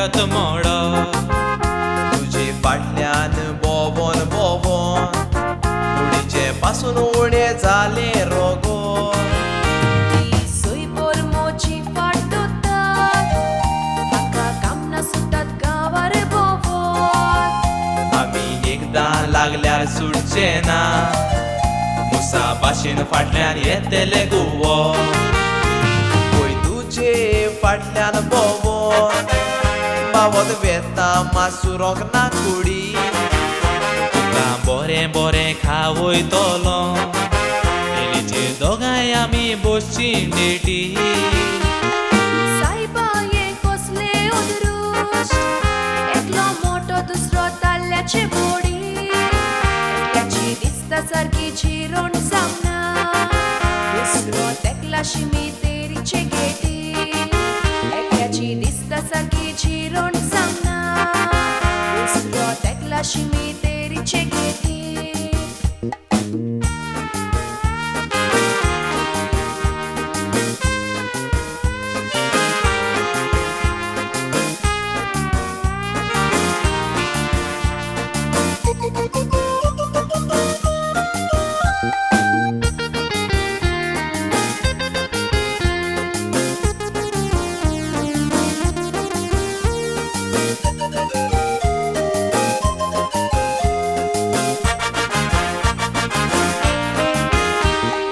परत मोड तुजे फाटल्यान बोबोन बोबोन कुडीचे पासून उणे जाले रोगो सोयपोर मोची फाटतात हाका काम ना सुटतात गावार बोबोन आमी एकदां लागल्यार सुटचे ना मुसा भाशेन फाटल्यान येतले गुवो पळय तुजे फाटल्यान बोबोन बावत वेता मासुरोक ना कुडी तुका बरें बरें खावयतलो एलीचे दोगांय आमी बसची डेटी सायबा ये कसले उदरुश्ट एकलो मोठो दुसरो ताल्ल्याची बोडी एकल्याची दिसता सारकी चिरोण सामना दुसरो तेकला शिमी तेरीचे गेटी एकल्याची दिसता सारकी चिरोण सामना दुसरो तेकला शिमी तेरीचे गेटी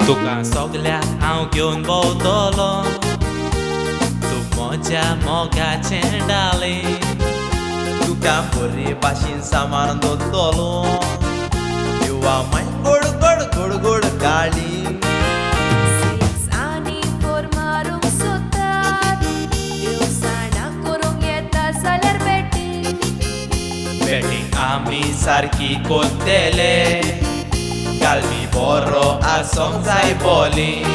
तुका सगल्याक हांव घेवन भोंवतलो तूं म्हज्या मोगाचें डाले तुका बरे भाशेन सामान दवरतलो युवा माय गोड गोड गोड गोड गाडी Six आणि four मारूंक सोदतात दिवसाना करूंक येता जाल्यार बॅटींग बॅटींग आमी सारकी कोत्तेले गालबी बरो आसोंक जाय बॉलींग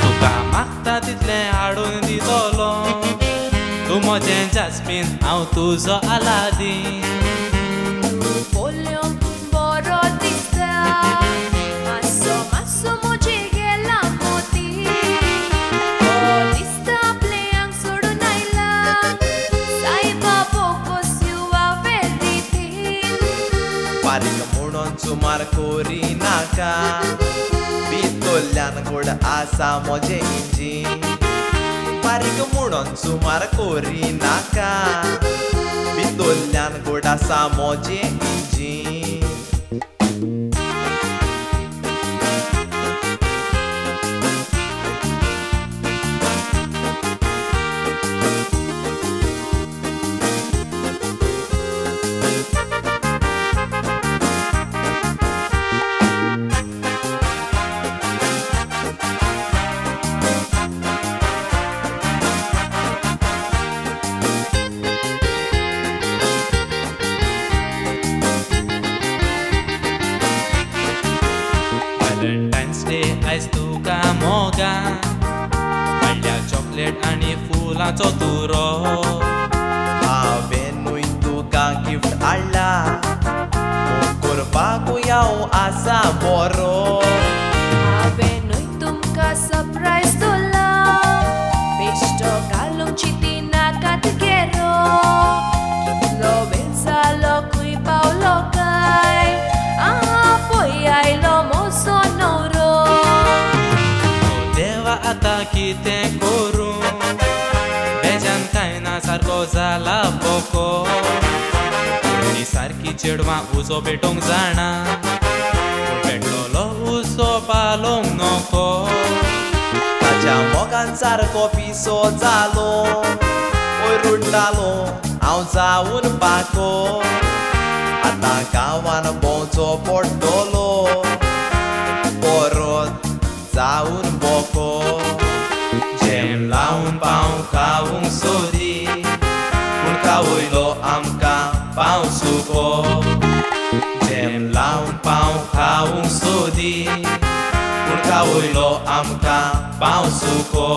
तुका मागता तितलें हाडून दितलो तूं म्हजें जास्मीन हांव तुजो आलादीन पोल्योंक बरो दिसता मातसो मातसो मोजी गेला मोती दिसता आपले आंग सोडून आयला सायबा बोगोस युवा वेरी थीन बारीक म्हणून सुमार कोरी नाका भितरल्यान गोड आसा म्हजें इंजीन बारीक म्हणून सुमार कोरी नाका भितरल्यान गोड आसा म्हजें इंजीन व्हॅलेंटायन्स डे आयज तुका मोगा हाडल्या चॉकलेट आनी फुलांचो तुरो हांवेंनूय तुका गिफ्ट हाडला करपाकूय हांव आसा बरो हांवेंनूय तुमकां सरप्रायज दवरला बेश्टो घालूंक चिती नाकात घेरो कितलो वेळ जालो खंय पावलो काय पळय आयलो म्हजो न्हवरो देवा आतां कितें करूं बेजान खायना सारको जाला बोको ती सारकी चेडवां उजो पेटोवंक जाणा पेटलोलो उजो पालोवंक नोको ताच्या मोगान सारको पिसो जालो ओय रुडटालो हांव जावन पाको आतां गांवान भोंवचो पडटलो परत जावन बोको जेम लावन पाव खावंक सोदी पूण खावयलो आमकां पाव सुको जेम लावन पाव खावंक सोदी पूण खावयलो आमकां पाव सुको